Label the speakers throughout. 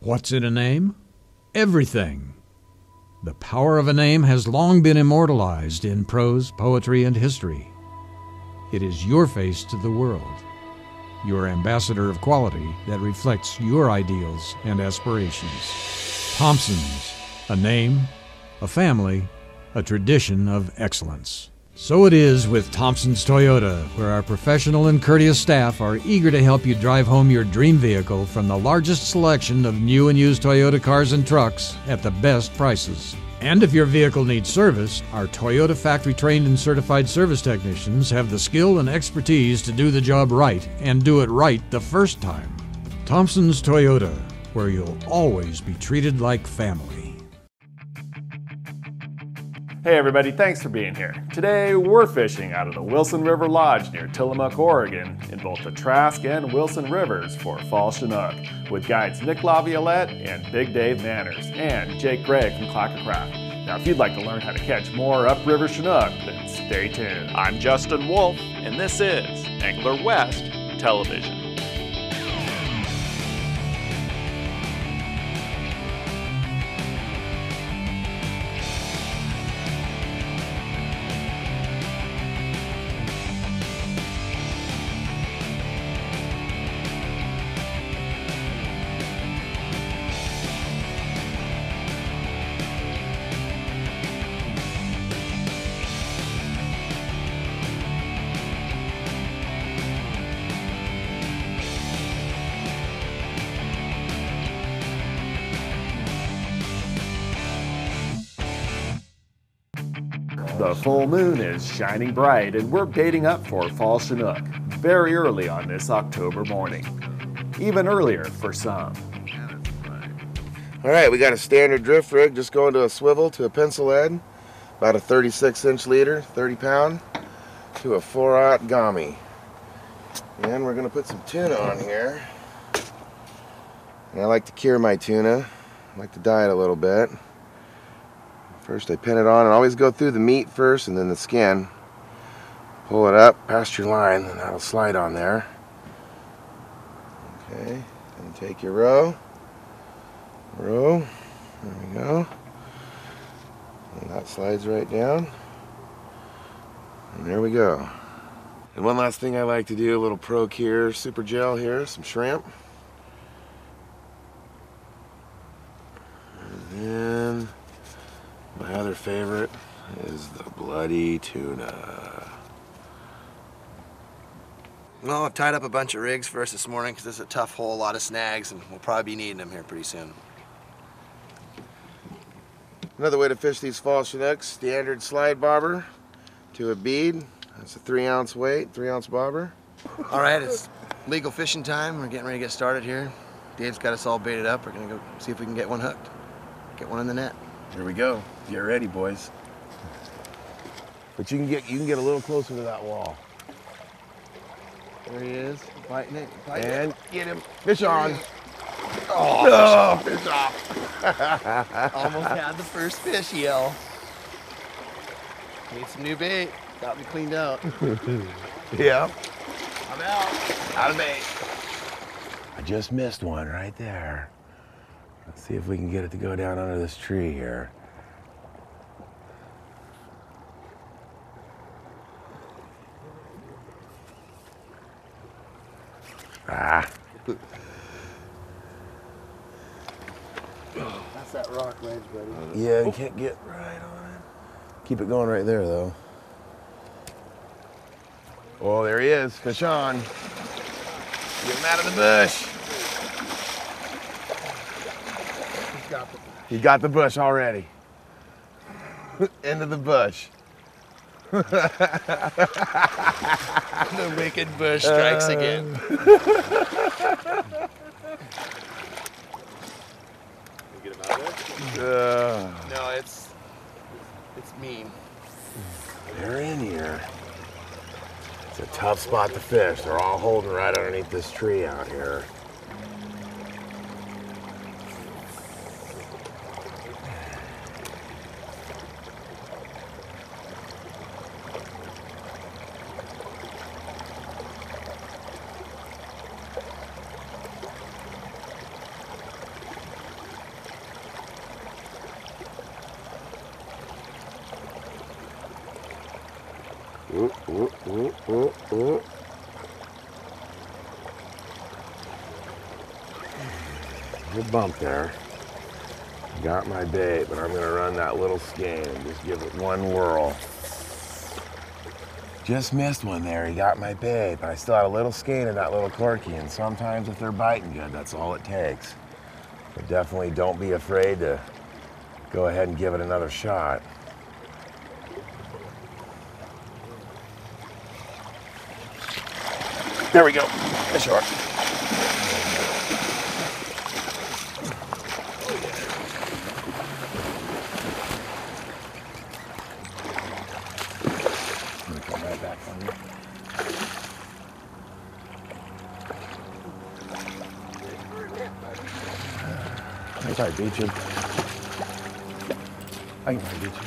Speaker 1: What's in a name? Everything. The power of a name has long been immortalized in prose, poetry, and history. It is your face to the world, your ambassador of quality that reflects your ideals and aspirations. Thompson's, a name, a family, a tradition of excellence. So it is with Thompson's Toyota, where our professional and courteous staff are eager to help you drive home your dream vehicle from the largest selection of new and used Toyota cars and trucks at the best prices. And if your vehicle needs service, our Toyota factory-trained and certified service technicians have the skill and expertise to do the job right and do it right the first time. Thompson's Toyota, where you'll always be treated like family.
Speaker 2: Hey everybody, thanks for being here. Today we're fishing out of the Wilson River Lodge near Tillamook, Oregon in both the Trask and Wilson Rivers for fall Chinook with guides Nick LaViolette and Big Dave Manners and Jake Gregg from Clackercraft. Now if you'd like to learn how to catch more upriver Chinook, then stay tuned.
Speaker 3: I'm Justin Wolff and this is Angler West Television.
Speaker 2: The full moon is shining bright and we're baiting up for fall Chinook very early on this October morning. Even earlier for some.
Speaker 4: All right, we got a standard drift rig just going to a swivel to a pencil head, about a 36-inch leader, 30 pound, to a 4/0 gummy. And we're gonna put some tuna on here. And I like to cure my tuna. I like to dye it a little bit. First I pin it on and always go through the meat first and then the skin. Pull it up past your line and that'll slide on there. Okay, and take your row. There we go. And that slides right down. And there we go. And one last thing I like to do, a little Pro Cure Super Gel here, some shrimp. And then my other favorite is the bloody tuna.
Speaker 5: Well, I've tied up a bunch of rigs for us this morning because this is a tough hole, a lot of snags, and we'll probably be needing them here pretty soon.
Speaker 4: Another way to fish these fall Chinooks, standard slide bobber to a bead. That's a 3-ounce weight, 3-ounce bobber.
Speaker 5: All right, it's legal fishing time. We're getting ready to get started here. Dave's got us all baited up. We're gonna go see if we can get one hooked. Get one in the net.
Speaker 4: Here we go. Get ready, boys. But you can get a little closer to that wall.
Speaker 5: There he is, biting it.
Speaker 4: And get him. Fish on.
Speaker 5: Oh,
Speaker 4: no, fish off.
Speaker 5: almost had the first fish yell. Need some new bait. Got me cleaned out.
Speaker 4: Yeah.
Speaker 5: I'm out.
Speaker 4: Out of bait. I just missed one right there. Let's see if we can get it to go down under this tree here. Ah.
Speaker 5: That's that rock ledge, buddy.
Speaker 4: Yeah, you can't get right on it. Keep it going right there, though. Oh, there he is. Fish on. Get him out of the bush. He got the bush already. Into the bush.
Speaker 5: The wicked bush strikes again.
Speaker 3: Get him out of there?
Speaker 5: No, it's mean.
Speaker 4: They're in here. It's a tough spot to fish. They're all holding right underneath this tree out here. Ooh, ooh, ooh, ooh, ooh. Good bump there. Got my bait, but I'm gonna run that little skein and just give it one whirl. Just missed one there. He got my bait, but I still had a little skein in that little corky, and sometimes if they're biting good, that's all it takes. But definitely don't be afraid to go ahead and give it another shot. There we go. Fish hook. Come right back on you. I can probably beat you. I can probably beat you.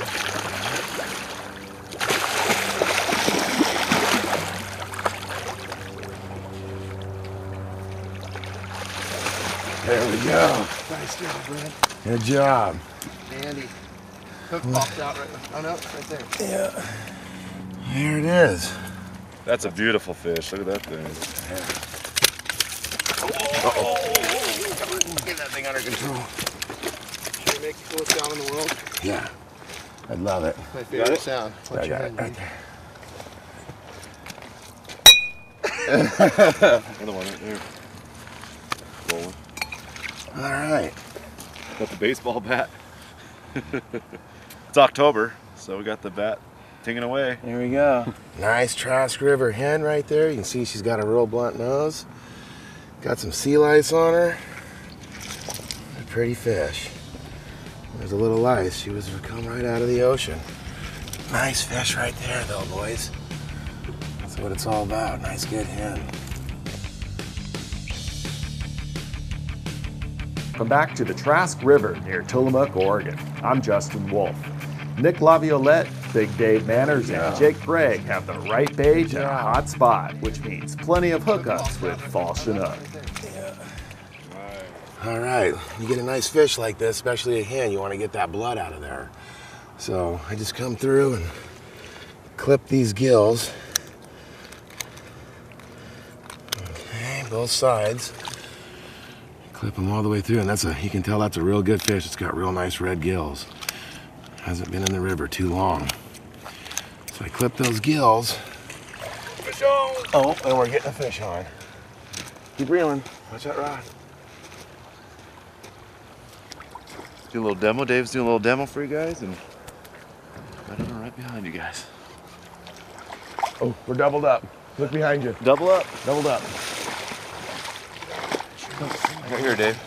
Speaker 4: There we go.
Speaker 5: Nice job, Brad.
Speaker 4: Good job.
Speaker 5: Andy. Hook popped out right. Oh no, right there.
Speaker 4: Yeah. There it is.
Speaker 6: That's a beautiful fish. Look at that thing.
Speaker 4: Get that thing under control.
Speaker 5: Should we make the coolest sound in the world?
Speaker 4: Yeah. I'd love it.
Speaker 5: My favorite sound.
Speaker 4: I
Speaker 5: Watch your
Speaker 4: got it
Speaker 5: hand,
Speaker 4: right
Speaker 5: man.
Speaker 4: there.
Speaker 6: Another one right there. Rolling.
Speaker 4: All right.
Speaker 6: Got the baseball bat. It's October, so we got the bat tinging away.
Speaker 4: There we go. Nice Trask River hen right there. You can see she's got a real blunt nose. Got some sea lice on her. A pretty fish. There's a little lice. She was come right out of the ocean. Nice fish right there though, boys. That's what it's all about. Nice good hen.
Speaker 2: Welcome back to the Trask River near Tillamook, Oregon. I'm Justin Wolff. Nick Laviolette, Big Dave Manners, and Jake Gregg have the right bait and a hot spot, which means plenty of hookups with fall Chinook.
Speaker 4: All right, you get a nice fish like this, especially a hen, you want to get that blood out of there. So I just come through and clip these gills. Okay, both sides. Clip them all the way through, and you can tell that's a real good fish. It's got real nice red gills. Hasn't been in the river too long. So I clip those gills. Fish on! Oh, and we're getting a fish on. Keep reeling. Watch that rod.
Speaker 6: Do a little demo. Dave's doing a little demo for you guys, and I don't know, right behind you guys.
Speaker 4: Oh, we're doubled up. Look behind you.
Speaker 6: Double up.
Speaker 4: Doubled up.
Speaker 6: Right here, Dave.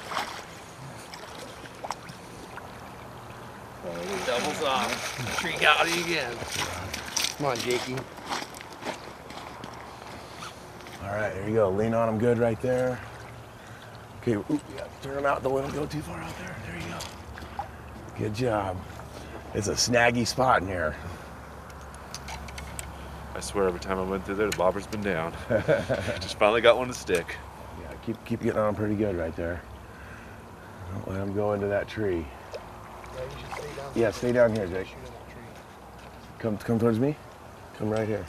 Speaker 5: Doubles off. Tree got it again. Come on, Jakey.
Speaker 4: All right, there you go. Lean on them good right there. Okay, ooh, yeah, turn them out. Don't let them go too far out there. There you go. Good job. It's a snaggy spot in here.
Speaker 6: I swear, every time I went through there, the bobber's been down. Just finally got one to stick.
Speaker 4: Yeah, keep getting on pretty good right there. Don't let them go into that tree.
Speaker 5: Yeah, you should stay down.
Speaker 4: Yeah, stay down here, Jake.
Speaker 5: Shoot in that tree.
Speaker 4: Come towards me. Come right here.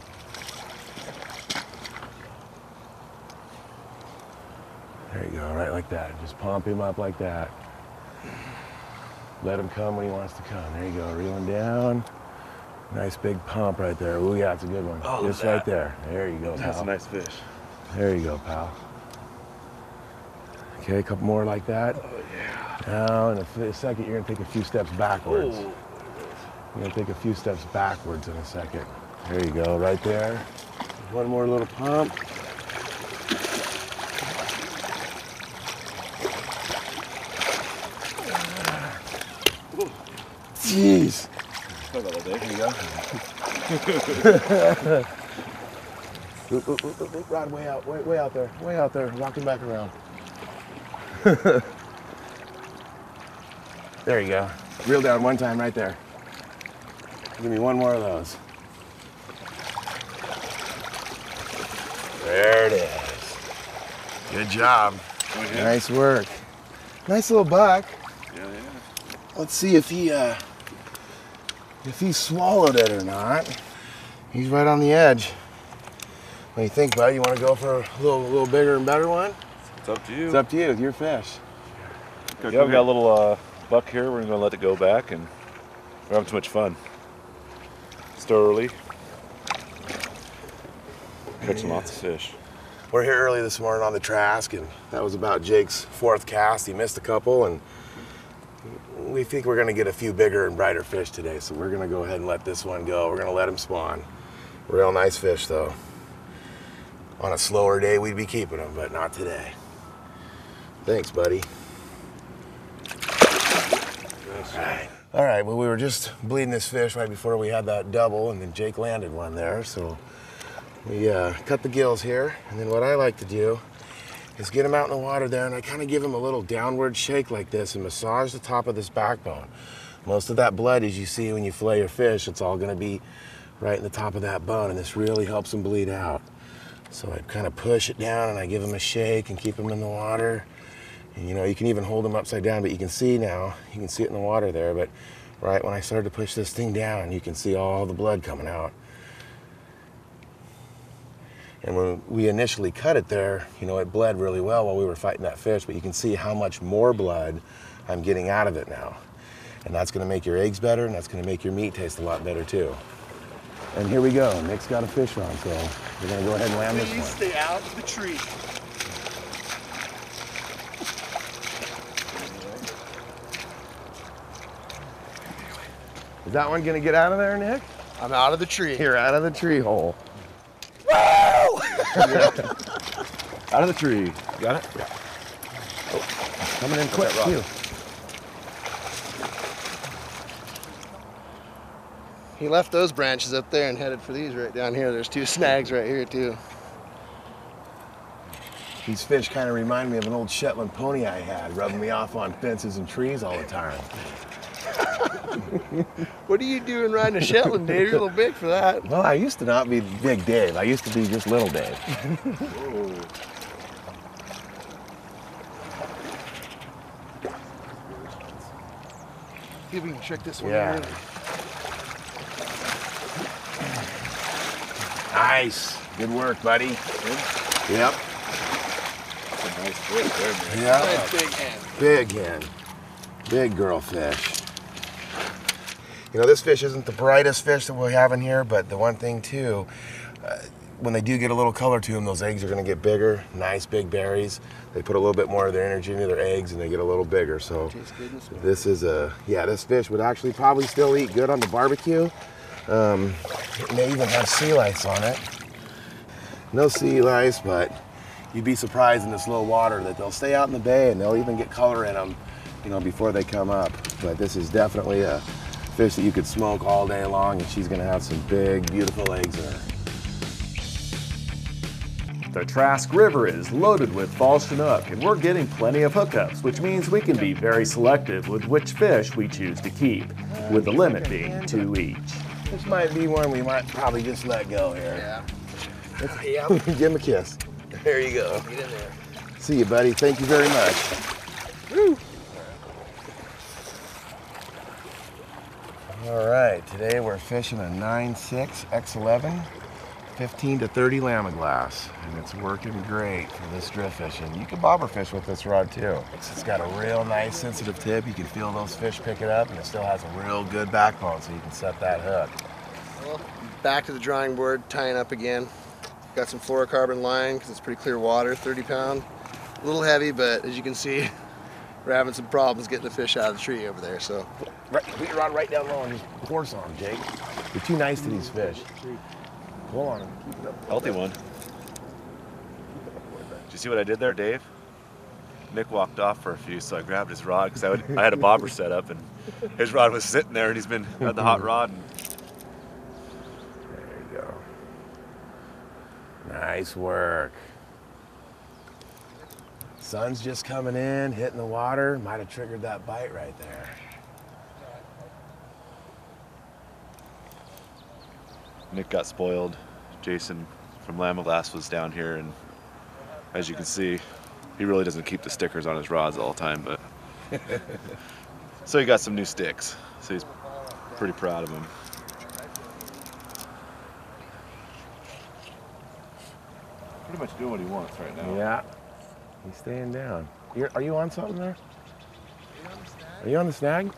Speaker 4: There you go, right like that. Just pump him up like that. Let him come when he wants to come. There you go, reeling down. Nice big pump right there. Ooh, yeah, it's a good one.
Speaker 6: Oh,
Speaker 4: just right there. There you go,
Speaker 6: That's
Speaker 4: pal.
Speaker 6: a nice fish.
Speaker 4: There you go, pal. Okay, a couple more like that.
Speaker 6: Oh, yeah.
Speaker 4: Now, in a second, you're gonna take a few steps backwards.
Speaker 6: Oh.
Speaker 4: You're gonna take a few steps backwards in a second. There you go, right there. One more little pump. Jeez.
Speaker 6: There
Speaker 4: you go. Rod way out, way out there, walking back around. There you go. Reel down one time right there. Give me one more of those. There it is. Good job.
Speaker 6: Oh, yeah.
Speaker 4: Nice work. Nice little buck.
Speaker 6: Yeah.
Speaker 4: Let's see if he swallowed it or not. He's right on the edge. What do you think, bud? You want to go for a little bigger and better one?
Speaker 6: It's up to you.
Speaker 4: It's up to you. It's your fish.
Speaker 6: Yeah, we got a little buck here. We're gonna let it go back, and we're having too much fun. Still early. Catching lots of fish.
Speaker 4: We're here early this morning on the Trask, and that was about Jake's 4th cast. He missed a couple, and we think we're going to get a few bigger and brighter fish today, so we're going to go ahead and let this one go. We're going to let him spawn. Real nice fish, though. On a slower day, we'd be keeping them, but not today. Thanks, buddy. All right, well, we were just bleeding this fish right before we had that double, and then Jake landed one there, so we cut the gills here, and then what I like to do is get him out in the water there, and I kind of give him a little downward shake like this and massage the top of this backbone. Most of that blood, as you see when you fillet your fish, it's all gonna be right in the top of that bone, and this really helps him bleed out. So I kind of push it down, and I give him a shake and keep him in the water. And you know, you can even hold him upside down, but you can see now, you can see it in the water there, but right when I started to push this thing down, you can see all the blood coming out. And when we initially cut it there, you know, it bled really well while we were fighting that fish, but you can see how much more blood I'm getting out of it now. And that's gonna make your eggs better, and that's gonna make your meat taste a lot better too. And here we go, Nick's got a fish on, so we're gonna go ahead and land this one.
Speaker 5: Please stay out of the tree.
Speaker 4: Is that one gonna get out of there, Nick?
Speaker 5: I'm out of the tree.
Speaker 4: You're out of the tree hole.
Speaker 6: Out of the tree. Got it?
Speaker 4: Yeah. Oh, coming in quick, too.
Speaker 5: He left those branches up there and headed for these right down here. There's 2 snags right here, too.
Speaker 4: These fish kind of remind me of an old Shetland pony I had, rubbing me off on fences and trees all the time.
Speaker 5: What are you doing riding a Shetland, Dave? You're a little big for that.
Speaker 4: Well, I used to not be Big Dave. I used to be just Little Dave.
Speaker 5: See if we can trick this one
Speaker 4: Yeah.
Speaker 5: in.
Speaker 4: Nice. Good work, buddy.
Speaker 6: Good.
Speaker 4: Yep.
Speaker 6: That's a nice fish there, man.
Speaker 4: Yeah.
Speaker 5: Nice big hand.
Speaker 4: Big hen. Big girl fish. You know, this fish isn't the brightest fish that we have in here, but the one thing too, when they do get a little color to them, those eggs are going to get bigger, nice big berries. They put a little bit more of their energy into their eggs and they get a little bigger. So this is this fish would actually probably still eat good on the barbecue. It may even have sea lice on it. No sea lice, but you'd be surprised in this low water that they'll stay out in the bay and they'll even get color in them, you know, before they come up. But this is definitely a fish that you could smoke all day long, and she's gonna have some big, beautiful eggs in her.
Speaker 2: The Trask River is loaded with fall Chinook, and we're getting plenty of hookups, which means we can be very selective with which fish we choose to keep, with the limit being 2 each.
Speaker 4: This might be one we might probably just let go here.
Speaker 5: Yeah.
Speaker 4: Give him a kiss. There you go.
Speaker 5: Get in there.
Speaker 4: See you, buddy. Thank you very much. Woo. All right, today we're fishing a 9.6 X11, 15 to 30 lamaglass, and it's working great for this drift fishing. You can bobber fish with this rod too. It's got a real nice sensitive tip. You can feel those fish pick it up, and it still has a real good backbone, so you can set that hook.
Speaker 5: Well, back to the drawing board, tying up again. Got some fluorocarbon line because it's pretty clear water, 30 pound. A little heavy, but as you can see, we're having some problems getting the fish out of the tree over there, so.
Speaker 4: Put your rod right down low and just force on them, Jake. You're too nice to these fish. Pull on them. Keep it up.
Speaker 6: Healthy one. Did you see what I did there, Dave? Nick walked off for a few, so I grabbed his rod because I had a bobber set up, and his rod was sitting there, and he's been had the hot rod. And...
Speaker 4: There you go. Nice work. Sun's just coming in, hitting the water. Might have triggered that bite right there.
Speaker 6: Nick got spoiled. Jason from Lamaglass was down here, and as you can see, he really doesn't keep the stickers on his rods all the time, but so he got some new sticks, so he's pretty proud of them. pretty much doing what he wants right now.
Speaker 4: Yeah. He's staying down. Are you on something there? Are you on the snag?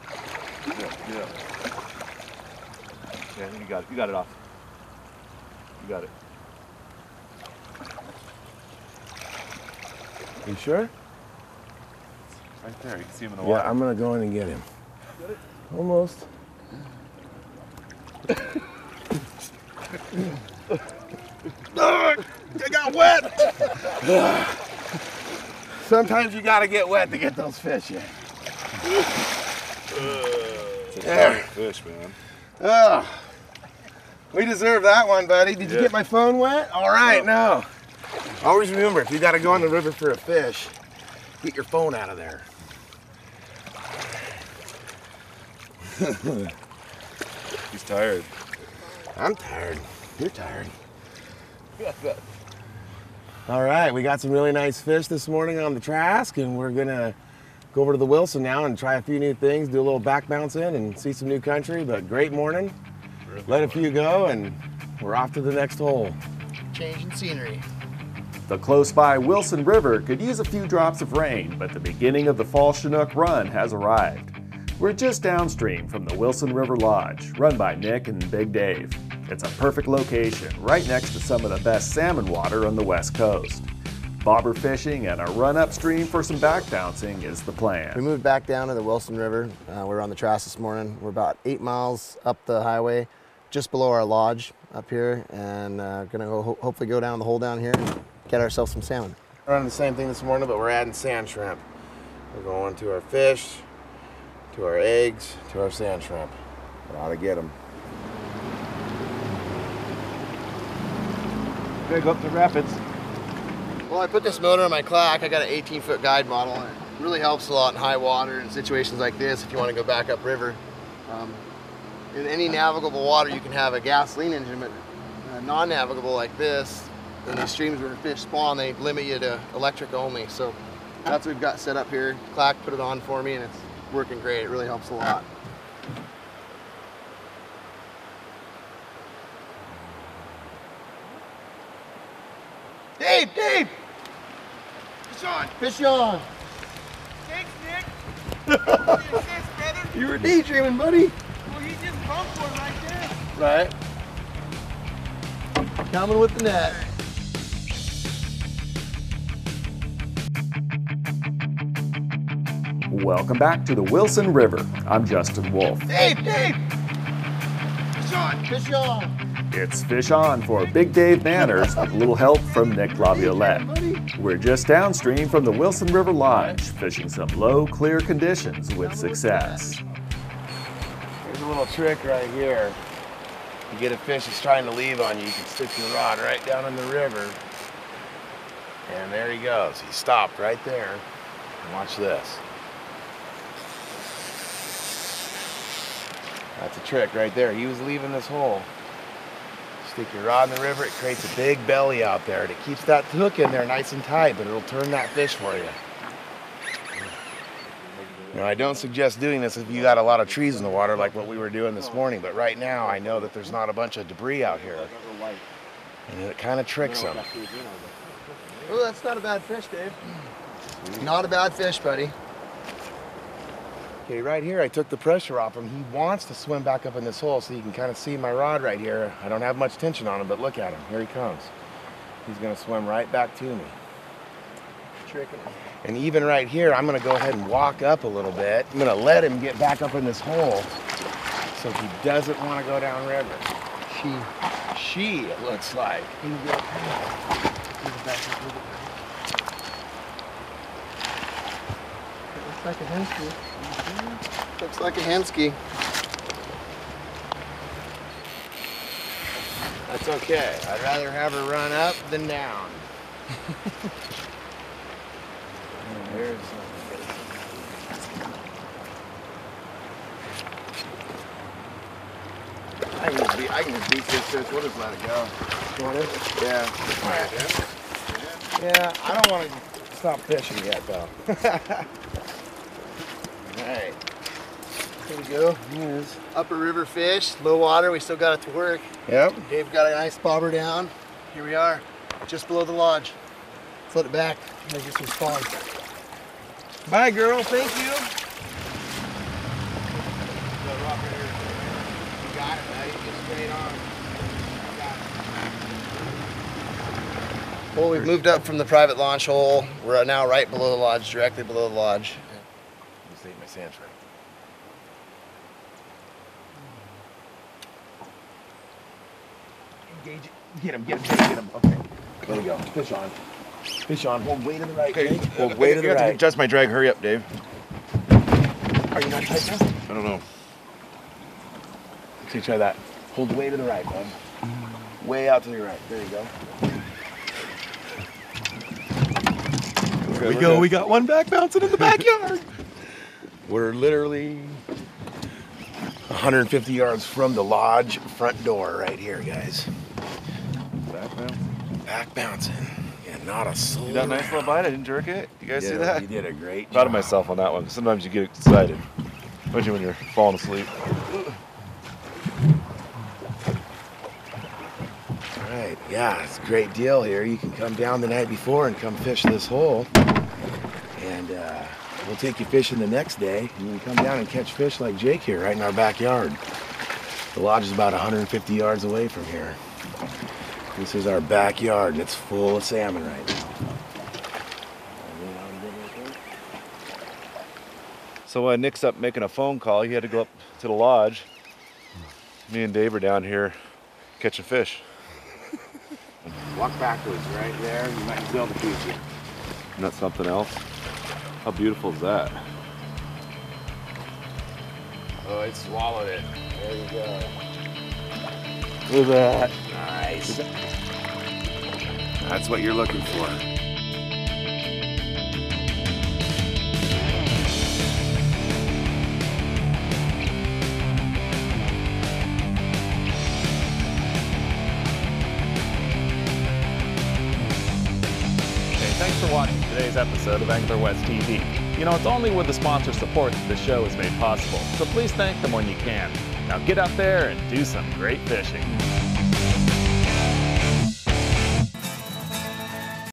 Speaker 6: Yeah. Yeah, I think you got it. You got it off. You got it.
Speaker 4: You sure?
Speaker 6: Right there. You can see him in the water.
Speaker 4: Yeah, I'm gonna go in and get him.
Speaker 6: Got it?
Speaker 4: Almost. I got wet! Sometimes you gotta get wet to get those fish in.
Speaker 6: It's a giant fish, man.
Speaker 4: We deserve that one, buddy. Did you get my phone wet? All right, no. Always remember, if you gotta go on the river for a fish, get your phone out of there.
Speaker 6: He's tired.
Speaker 4: I'm tired. You're tired. All right, we got some really nice fish this morning on the Trask, and we're gonna go over to the Wilson now and try a few new things, do a little back bounce in and see some new country, but great morning. Let a few go, and we're off to the next hole.
Speaker 5: Changing scenery.
Speaker 2: The close by Wilson River could use a few drops of rain, but the beginning of the Fall Chinook run has arrived. We're just downstream from the Wilson River Lodge, run by Nick and Big Dave. It's a perfect location, right next to some of the best salmon water on the West Coast. Bobber fishing and a run upstream for some back bouncing is the
Speaker 5: We
Speaker 2: plan.
Speaker 5: moved back down to the Wilson River. We were on the Trask this morning. We're about 8 miles up the highway, just below our lodge up here, and gonna go hopefully go down the hole down here and get ourselves some salmon.
Speaker 4: We're running the same thing this morning, but we're adding sand shrimp. We're going to our fish, to our eggs, to our sand shrimp. We ought to get them.
Speaker 6: Okay, go up the rapids.
Speaker 5: Well, I put this motor on my clack. I got an 18-foot guide model, and it really helps a lot in high water and situations like this if you want to go back up river. In any navigable water, you can have a gasoline engine, but non-navigable like this, in these streams where fish spawn, they limit you to electric only. So that's what we've got set up here. Clack put it on for me, and it's working great. It really helps a lot. Dave! Dave! Fish on! Fish on!
Speaker 7: Thanks, Nick. What is this, brother?
Speaker 5: You were daydreaming, buddy.
Speaker 7: Well, he just bumped one right there.
Speaker 5: Right. Coming with the net.
Speaker 2: Welcome back to the Wilson River. I'm Justin Wolff.
Speaker 5: Dave! Dave! Fish on! Fish on!
Speaker 2: It's Fish On for Big Dave Manners with a little help from Nick Laviolette. We're just downstream from the Wilson River Lodge, fishing some low, clear conditions with success.
Speaker 4: Here's a little trick right here. You get a fish that's trying to leave on you, you can stick your rod right down in the river. And there he goes. He stopped right there. And watch this. That's a trick right there. He was leaving this hole. Stick your rod in the river, it creates a big belly out there, and it keeps that hook in there nice and tight, but it'll turn that fish for you. Now, I don't suggest doing this if you got a lot of trees in the water like what we were doing this morning, but right now I know that there's not a bunch of debris out here, and it kind of tricks them.
Speaker 5: Oh, that's not a bad fish, Dave. Not a bad fish, buddy.
Speaker 4: Okay, right here I took the pressure off him. He wants to swim back up in this hole, so you can kind of see my rod right here. I don't have much tension on him, but look at him. Here he comes. He's going to swim right back to me.
Speaker 5: Tricking him.
Speaker 4: And even right here, I'm going to go ahead and walk up a little bit. I'm going to let him get back up in this hole, so he doesn't want to go down river. She, it looks like.
Speaker 5: Looks like a hensky. Looks like a hensky.
Speaker 4: That's okay. I'd rather have her run up than down. There's I can just beat this fish. We'll just let it go.
Speaker 5: You want it?
Speaker 4: Yeah. All right. Yeah, I don't want to stop fishing yet, though. All right.
Speaker 5: Here we go.
Speaker 4: Here's.
Speaker 5: Upper river fish, low water. We still got it to work.
Speaker 4: Yep.
Speaker 5: Dave got a nice bobber down. Here we are. just below the lodge. Float it back, make it some spawn.
Speaker 4: Bye, girl. Thank you. You got it, buddy. Just straight on.
Speaker 5: Well, we've moved up from the private launch hole. We're now right below the lodge, directly below the lodge.
Speaker 4: Just ate my sand shrimp. Engage it. Get him, get him, get him. Okay. There we go. Fish on. Fish on. Hold way to the right. Okay. Hold way to the right.
Speaker 6: To adjust my drag. Hurry up, Dave.
Speaker 4: Are you not tight now?
Speaker 6: I don't know.
Speaker 4: Okay, try that. Hold way to the right, bud. Way out to the right. There you go. There we go. We got one back bouncing in the backyard. We're literally 150 yards from the lodge front door right here, guys.
Speaker 6: Back now.
Speaker 4: Back bouncing. Yeah, not a soul.
Speaker 6: You got a nice little bite. I didn't jerk it. You guys see that?
Speaker 4: You did a great job.
Speaker 6: Proud of myself on that one. Sometimes you get excited, especially when you're falling asleep.
Speaker 4: All right. Yeah, it's a great deal here. You can come down the night before and come fish this hole. And we'll take you fishing the next day. And you can come down and catch fish like Jake here, right in our backyard. The lodge is about 150 yards away from here. This is our backyard, and it's full of salmon right now.
Speaker 6: So when Nick's up making a phone call, he had to go up to the lodge. Me and Dave are down here catching fish.
Speaker 4: Walk backwards right there. You might be able to beat you.
Speaker 6: Isn't that something else? How beautiful is that?
Speaker 4: Oh, it swallowed it. There you go.
Speaker 6: Look at that.
Speaker 4: Nice. That's what you're looking for.
Speaker 3: Thanks for watching today's episode of Angler West TV. You know, it's only with the sponsor support that the show is made possible, so please thank them when you can. Now get out there and do some great fishing.